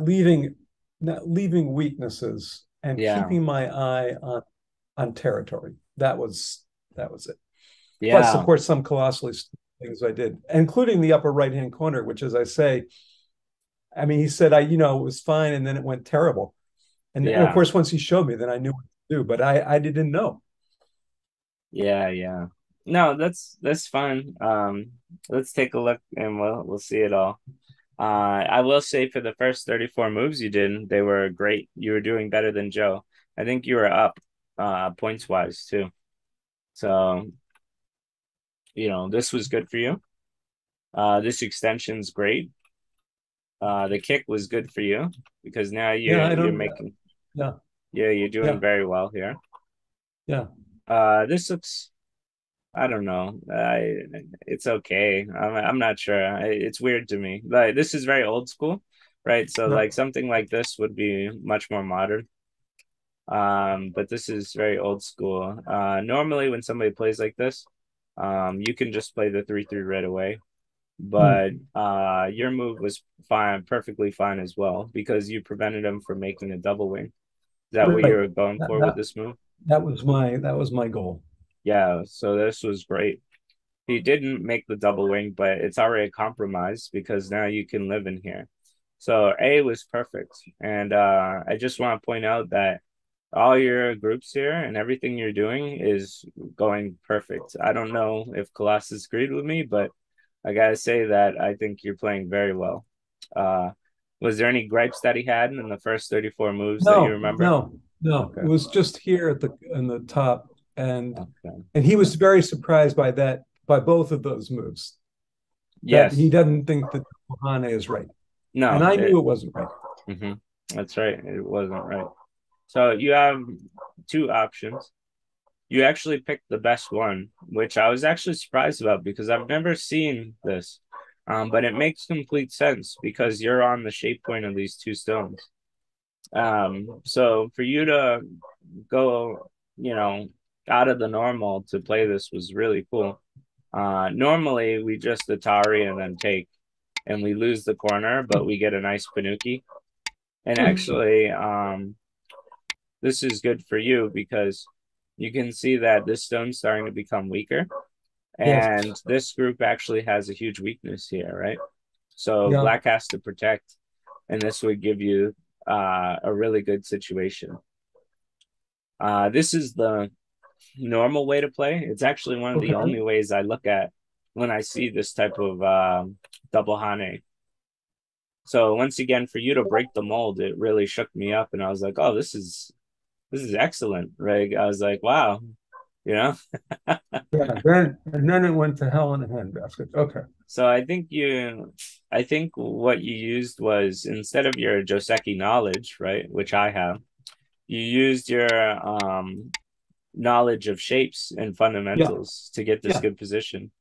leaving weaknesses and Yeah. keeping my eye on territory. That was it. Plus, of Yeah. course, some colossally things I did, including the upper right hand corner, which, as I say, I mean, he said it was fine, and then it went terrible. And of Yeah. course, once he showed me, then I knew what to do. But I didn't know. Yeah, yeah. No, that's fine. Let's take a look and we'll see it all. I will say for the first 34 moves you did, they were great. You were doing better than Joe. I think you were up points wise too. So, this was good for you. This extension's great. The kick was good for you because now Yeah, I you're don't. making Yeah, yeah, you're doing yeah, very well here. yeah. This looks I don't know. It's okay. I'm not sure. It's weird to me. Like this is very old school, right? So Yeah. like something like this would be much more modern. But this is very old school. Normally when somebody plays like this, you can just play the 3-3 right away. Hmm. But your move was fine, perfectly fine as well, because you prevented him from making a double wing. Is that what you Right. were going That, for with that this move? that was my goal. Yeah, so this was great. He didn't make the double wing, but it's already a compromise because now you can live in here. So A was perfect. And I just want to point out that all your groups here and everything you're doing is going perfect. I don't know if Colossus agreed with me, but I gotta say that I think you're playing very well. Uh, was there any gripes that he had in the first 34 moves that you No, remember? no, no. It Okay. was just here at the in the top, and Okay. and he was very surprised by both of those moves. That he Yes. doesn't think that Kohane is right. and No, I knew it wasn't right. hmm that's right. It wasn't right. So you have two options. You actually picked the best one, which I was actually surprised about because I've never seen this. But it makes complete sense because you're on the shape point of these two stones. So for you to go, you know, out of the normal to play this was really cool. Normally we just Atari and then take, and we lose the corner, but we get a nice Panuki. And actually, this is good for you because you can see that this stone's starting to become weaker. Yes. And this group actually has a huge weakness here, right? So Yeah. black has to protect, and this would give you a really good situation. This is the normal way to play. It's actually one of the Okay. only ways I look at when I see this type of double hane. So once again, for you to break the mold, it really shook me up, and I was like, "Oh, this is excellent, right?" I was like, "Wow, you know." Yeah. Then it went to hell in a handbasket. Okay. So I think what you used was instead of your Joseki knowledge, right, which I have, you used your knowledge of shapes and Yeah. fundamentals to get this Yeah. good position.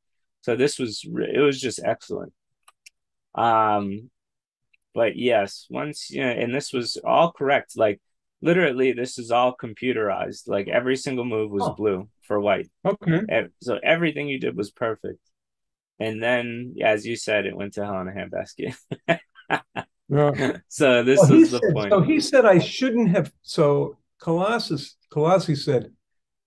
So it was just excellent. Um, but yes, once and this was all correct. Like literally, this is all computerized. Like every single move was Oh, blue for white. okay. So everything you did was perfect. And then, as you said, it went to hell in a handbasket. Yeah. So Well, this was the point. he said I shouldn't have. So Colossus said,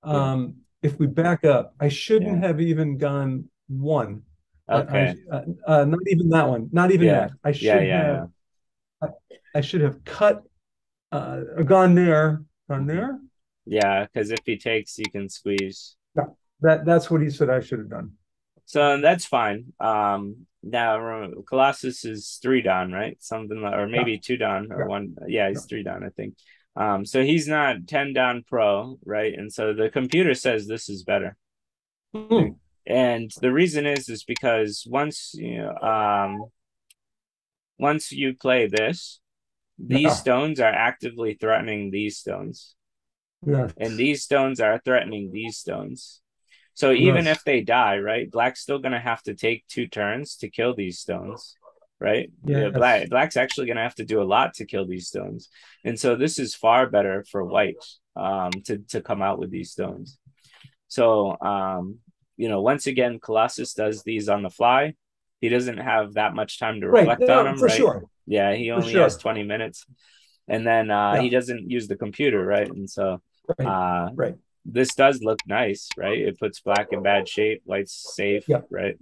Yeah, if we back up, I yeah. shouldn't have even gone one. Okay. Not even that one. Not even Yeah, that. yeah, yeah, yeah. I, I should have cut, gone there, gone Mhm. there. Yeah, because if he takes, you can squeeze. Yeah, that's what he said I should have done. So that's fine. Now Colossus is three down, right? Something like, or Yeah, maybe two down or yeah, one. Yeah, yeah. he's three down, I think. So he's not 10 down pro, right? And so the computer says this is better. Hmm. And the reason is because once you play this, these Yeah. stones are actively threatening these stones, and Yes. these stones are threatening these stones. So even if Yes. they die, right, black's still gonna have to take two turns to kill these stones, right? Yeah, Yes. black's actually gonna have to do a lot to kill these stones, and so this is far better for white to come out with these stones. So once again, Colossus does these on the fly. He doesn't have that much time to Right. reflect on No, them, for right? sure. Yeah, he For only has sure. 20 minutes, and then he Yeah. doesn't use the computer, right? And so Right. uh, Right. this does look nice, right? It puts black in bad shape, white's safe, Yeah. right?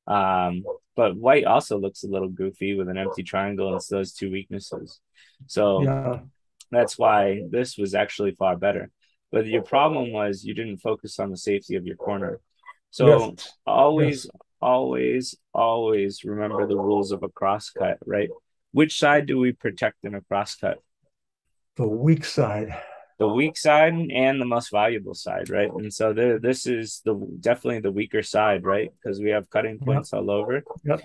Um, but white also looks a little goofy with an empty triangle and still has two weaknesses. So Yeah. that's why this was actually far better. But your problem was you didn't focus on the safety of your corner. Yes. So always, Yes. always, always remember the rules of a crosscut, right? Which side do we protect in a crosscut? The weak side. The weak side and the most valuable side, right? And so this is the definitely the weaker side, right? Because we have cutting Yeah. points all over. Yeah.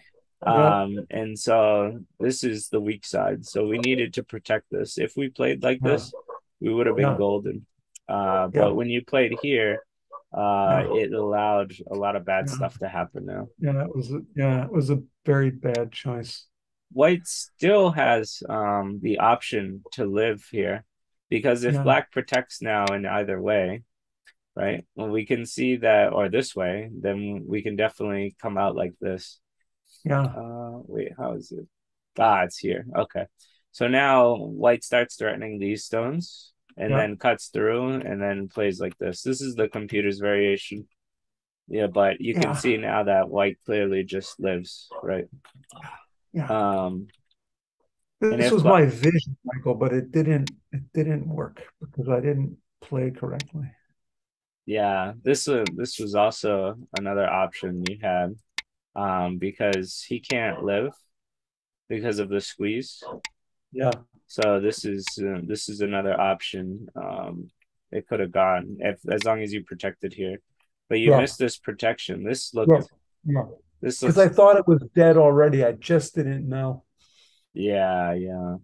Yeah. And so this is the weak side. So we needed to protect this. If we played like Yeah. this, we would have been Yeah. golden. But Yeah. when you played here, Yeah. it allowed a lot of bad Yeah. stuff to happen now. It was a very bad choice. White still has the option to live here because if Yeah. black protects now in either way, right? Well, we can see that, or this way, then we can definitely come out like this. Yeah. Wait, how is it? Ah, it's here. Okay. So now white starts threatening these stones and Yeah. then cuts through and then plays like this. This is the computer's variation. Yeah, but you can Yeah. see now that white clearly just lives, right? Yeah. Um, and This if was my vision, Michael, but it didn't work because I didn't play correctly. yeah, this was also another option you had because he can't live because of the squeeze. Yeah. So this is another option. It could have gone if as long as you protected here, but you Yeah. missed this protection. Yeah. Yeah. This Because looks I thought it was dead already. I just didn't know. Yeah, yeah,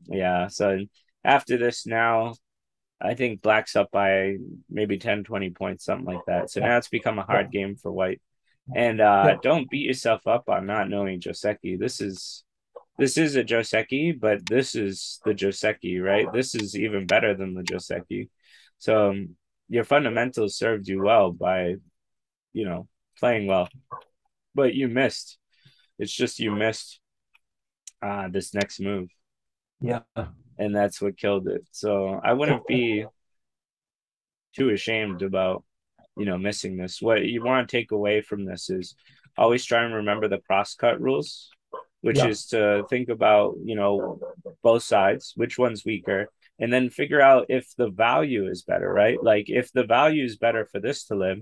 yeah. So after this now, I think black's up by maybe 10, 20 points, something like that. So Yeah, now it's become a yeah, hard game for white. And yeah, don't beat yourself up on not knowing Joseki. This is a Joseki, but this is the Joseki, right? This is even better than the Joseki. So your fundamentals served you well by, you know, playing well, but you missed. It's just you missed this next move, yeah, and that's what killed it. So I wouldn't be too ashamed about, missing this. What you want to take away from this is always try and remember the cross cut rules, which yeah, is to think about, both sides, which one's weaker, and then figure out if the value is better, right? Like if the value is better for this to live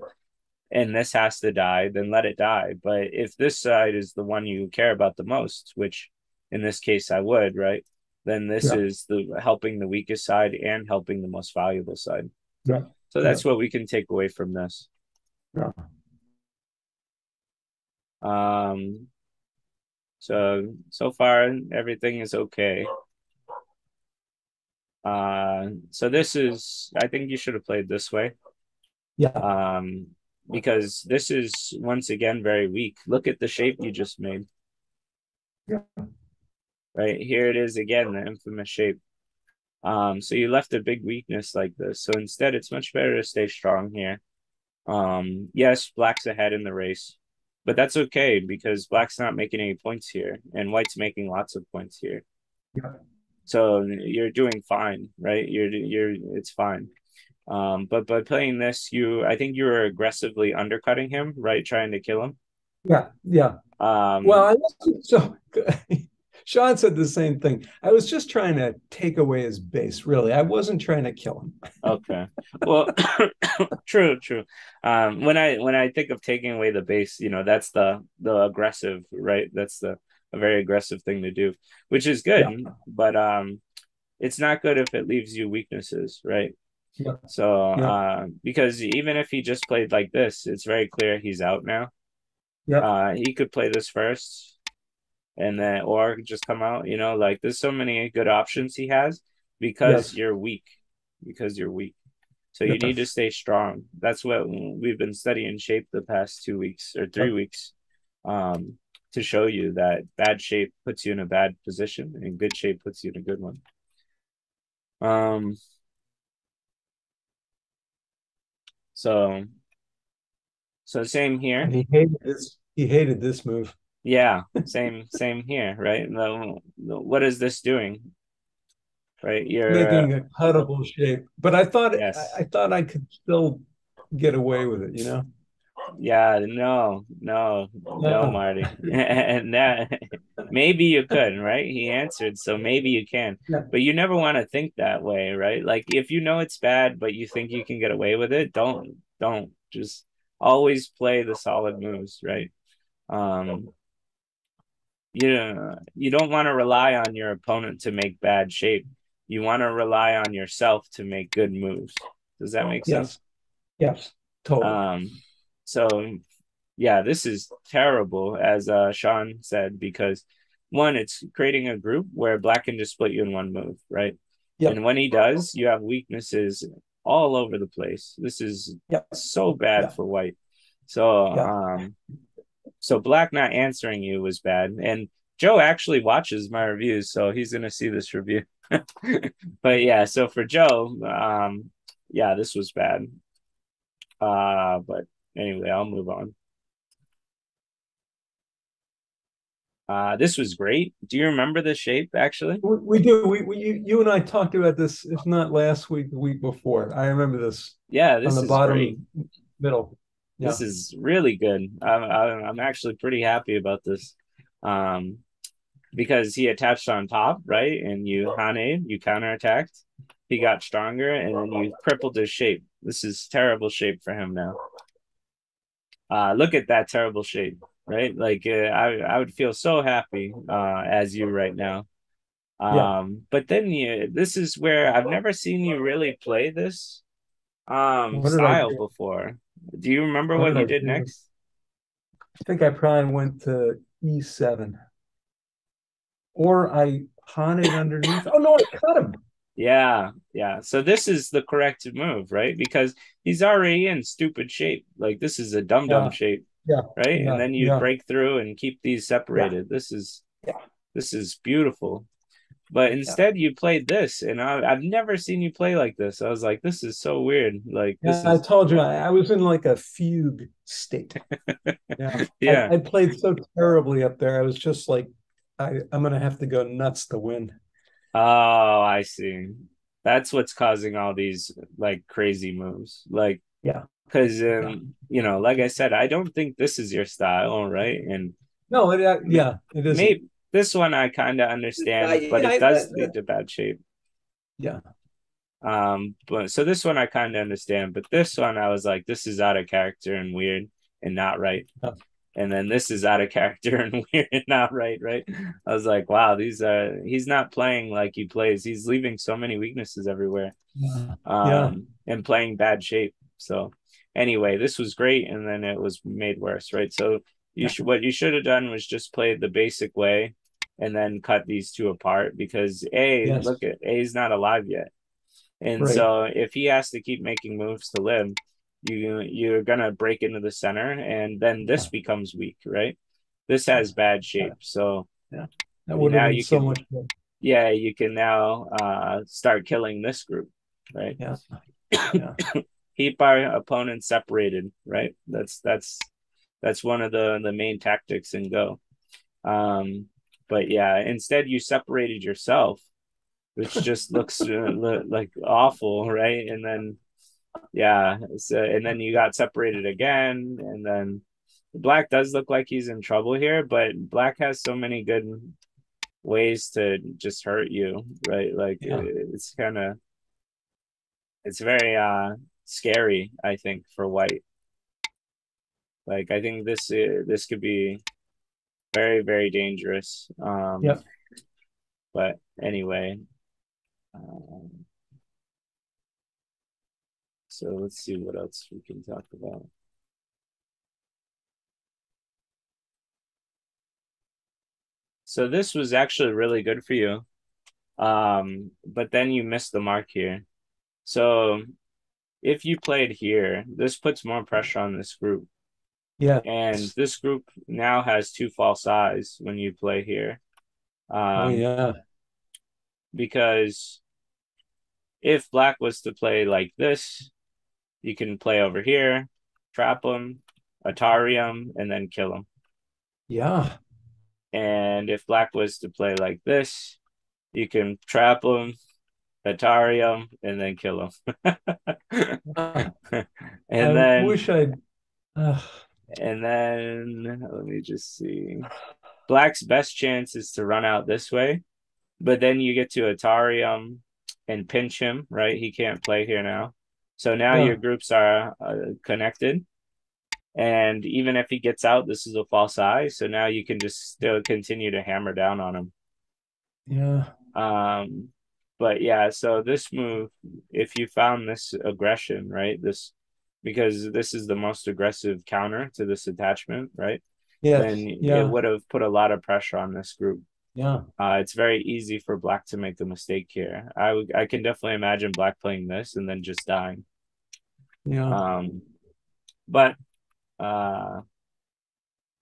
and this has to die, then let it die. But if this side is the one you care about the most, which in this case I would, right? Then this yeah, is the helping the weakest side and helping the most valuable side. yeah, So yeah, that's what we can take away from this. yeah, Um, so far everything is okay. So this is I think you should have played this way. yeah, Um, because this is once again very weak. Look at the shape you just made. yeah, Right here it is again, the infamous shape. So you left a big weakness like this. So instead, it's much better to stay strong here. Yes, black's ahead in the race, but that's okay because black's not making any points here, and white's making lots of points here. yeah, So you're doing fine, right? It's fine. But by playing this, I think you were aggressively undercutting him, right? Trying to kill him. yeah, yeah. Well, Um, I wasn't so Sean said the same thing. I was just trying to take away his base, really. I wasn't trying to kill him. okay. Well, true, true. When I think of taking away the base, that's the aggressive, right? That's the a very aggressive thing to do, which is Yeah, good, but it's not good if it leaves you weaknesses, right? yeah, So yeah, because even if he just played like this, it's very clear he's out now. yeah, He could play this first and then or just come out, like there's so many good options he has because yes, you're weak. Because you're weak. So you need to yes, stay strong. That's what we've been studying shape the past 2 weeks or yeah, 3 weeks, um, to show you that bad shape puts you in a bad position and good shape puts you in a good one. Um, so so same and here. he hated this. He hated this move. Yeah, same here, right? What is this doing? Right? You're Making a cuttable shape. But I yes. thought I could still get away with it, you know? Yeah, no, no, no, No. Marty. And that maybe you could, right? He answered, so maybe you can. Yeah. But you never want to think that way, right? Like if you know it's bad, but you think you can get away with it, don't. Just always play the solid moves, right? Um, you don't want to rely on your opponent to make bad shape. You want to rely on yourself to make good moves. Does that make sense? Yes. Yes. Totally. Um, so yeah, this is terrible, as Sean said, because one, it's creating a group where black can just split you in one move, right? And Yep. when he does, you have weaknesses all over the place. This is Yep. so bad Yeah. for white. So Yeah. so black not answering you was bad. And Joe actually watches my reviews, so he's gonna see this review. But yeah, so for Joe, yeah, this was bad. But anyway, I'll move on. This was great. Do you remember the shape actually? We do. You and I talked about this, if not last week, the week before. I remember this Yeah, on this the is great. bottom middle. This Yeah. is really good. I'm actually pretty happy about this. Um, because he attached on top, right? And you Hane, you counterattacked. He got stronger, and then you crippled his shape. This is terrible shape for him now. Look at that terrible shape, right? Like I would feel so happy as you right now. Yeah. But then this is where I've never seen you really play this What did I style do? before. Do you remember What what did you I did do? next? I think I probably went to E7. or I haunted underneath. Oh no, I cut him. Yeah, yeah. So this is the correct move, right? Because he's already in stupid shape. Like this is a dum-dum Yeah, shape, yeah, right? And yeah, then you yeah, break through and keep these yeah, separated. yeah, This is beautiful. But yeah. instead you played this, and I've never seen you play like this. I was like, this is so weird. Like this Yeah, I is told you I was in like a fugue state. Yeah, yeah. I played so terribly up there. I was just like, I'm gonna have to go nuts to win. Oh, I see. That's what's causing all these like crazy moves. Like Yeah, because yeah. like I said, I don't think this is your style, right? And No, yeah, it isn't. maybe this one I kind of understand, but it does lead to bad shape. Yeah, But so this one I kind of understand, but this one I was like, this is out of character and weird and not right. yeah, And then this is out of character and weird and not right, right? I was like, wow, these are he's not playing like he plays. He's leaving so many weaknesses everywhere. yeah, yeah, And playing bad shape. So anyway, this was great, and then it was made worse, right? So yeah. what you should have done was just play the basic way and then cut these two apart because Yes, look at A's not alive yet. And right. so if he has to keep making moves to live, you're gonna break into the center, and then this Yeah, becomes weak, right? This has bad yeah, shape, so yeah. That would have now been you so can much fun. yeah you can now start killing this group, right? Yeah, yeah, Keep our opponents separated, right? That's one of the main tactics in Go. Um, but yeah, instead you separated yourself, which just looks like awful, right? And then yeah, so, and then you got separated again, and then Black does look like he's in trouble here, but Black has so many good ways to just hurt you, right? Like yeah, it's kind of it's very scary, I think, for White. Like I think this could be very very dangerous. yeah. But anyway, um, so let's see what else we can talk about. So this was actually really good for you. But then you missed the mark here. So if you played here, this puts more pressure on this group. And Yes. this group now has two false eyes when you play here. Oh Um, yeah. because if Black was to play like this, you can play over here, trap him, Atarium, and then kill him. Yeah. And if Black was to play like this, you can trap him, Atarium, and then kill him. Uh, and I then wish I'd. Uh, and then let me just see. Black's best chance is to run out this way, but then you get to Atarium and pinch him, right? He can't play here now. So now your yeah. groups are connected. And even if he gets out, this is a false eye. So now you can just still continue to hammer down on him. Yeah. Um, but yeah, so this move, if you found this aggression, right? This because this is the most aggressive counter to this attachment, right? Then Yes. it Yeah. would have put a lot of pressure on this group. Yeah. It's very easy for Black to make a mistake here. I can definitely imagine Black playing this and then just dying. Yeah. Um, but uh,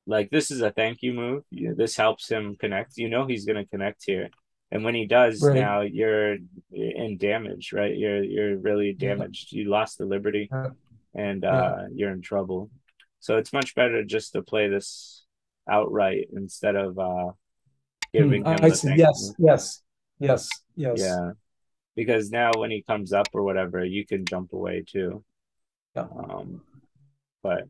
like this is a thank you move. This helps him connect. You know he's gonna connect here, and when he does, Right. now you're in damage, right? You're really Yeah. damaged. You lost the liberty, Yeah. and Yeah. you're in trouble. So it's much better just to play this outright instead of giving him I the see. thank Yes. you. Yes. Yes. Yes. Yeah, because now when he comes up or whatever, you can jump away too. Yeah. Um, but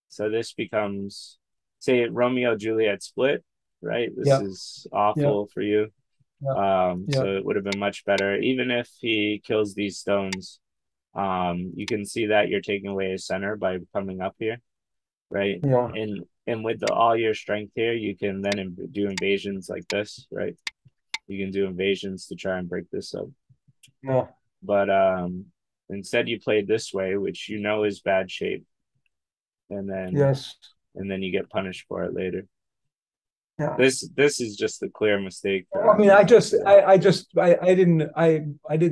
so this becomes, say, Romeo Juliet split, right? This Yeah. is Yeah. awful for you. Yeah. Yeah. So it would have been much better, even if he kills these stones. You can see that you're taking away his center by coming up here, right? Yeah. And with all your strength here, you can then do invasions like this, right? You can do invasions to try and break this up. Yeah. But instead, you played this way, which you know is bad shape, and then Yes. you get punished for it later. Yeah. This is just a clear mistake. I mean, I didn't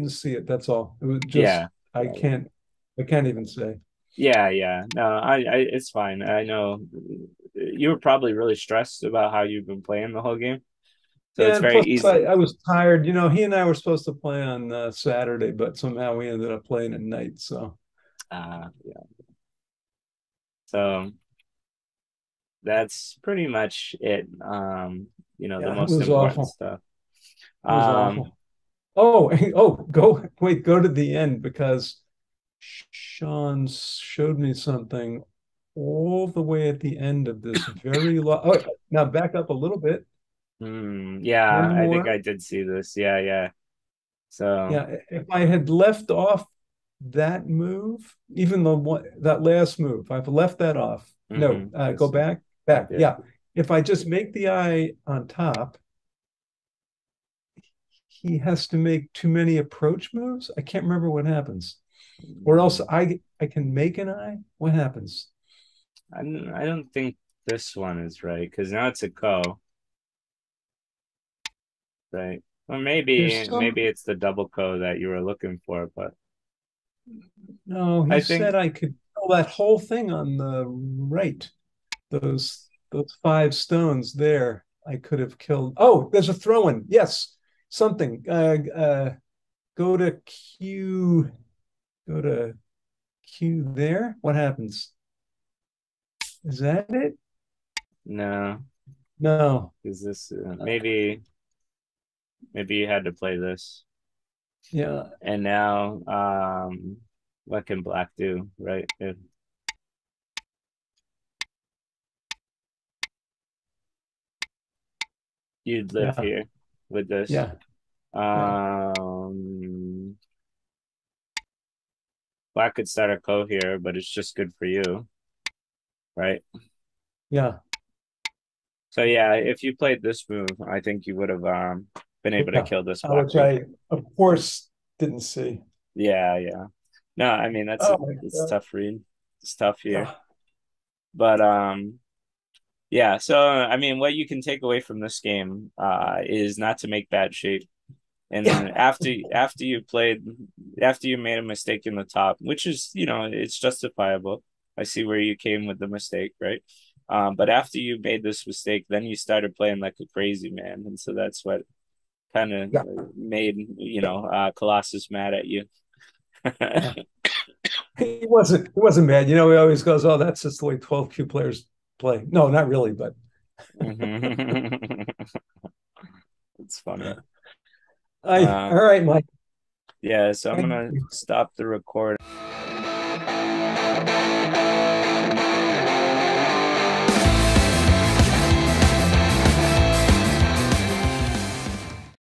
see it. That's all. It was just, Yeah, I can't even say. yeah. No, it's fine. I know you were probably really stressed about how you've been playing the whole game, so Yeah, it's and very plus easy. I was tired. You know, he and I were supposed to play on Saturday, but somehow we ended up playing at night. So Yeah. So that's pretty much it. The yeah, it most was important awful. stuff. It was Um, awful. Oh, oh, go to the end because Sean showed me something all the way at the end of this very long. Oh, now back up a little bit. yeah, One I think more. I did see this. Yeah. So, Yeah, if I had left off that move, even the one that last move, I've left that off. No, go this one. back, back. Yeah. Yeah. If I just make the eye on top, he has to make too many approach moves. I can't remember what happens. Or else Mm, I can make an eye. What happens? I don't think this one is right because now it's a ko, right? Or There's maybe some it's the double ko that you were looking for, but no, he I think said I could kill that whole thing on the right. Those five stones there. I could have killed. Oh, there's a throw-in. Yes, something. Go to Q. Go to Q there. What happens? Is that it? no, No. because this maybe you had to play this, Yeah. and now what can black do, right? You'd live Yeah. here with this. Yeah. Yeah. Um, Black could start a ko here, but it's just good for you, right? Yeah. So yeah, if you played this move, I think you would have been able to Yeah. kill this black Which dude. I, of course, didn't see. Yeah. No, I mean Oh my it's God. tough read. It's tough here. Yeah. But yeah, so I mean what you can take away from this game is not to make bad shape. And Yeah. after you made a mistake in the top, which is, it's justifiable. I see where you came with the mistake, right? But after you made this mistake, then you started playing like a crazy man, and so that's what kind of Yeah. made Colossus mad at you. Yeah. He wasn't mad. You know, he always goes, "Oh, that's just the way 12Q players play." No, not really, but It's funny. I Uh, all right, Mike. yeah, so I'm Thank gonna you. stop the record.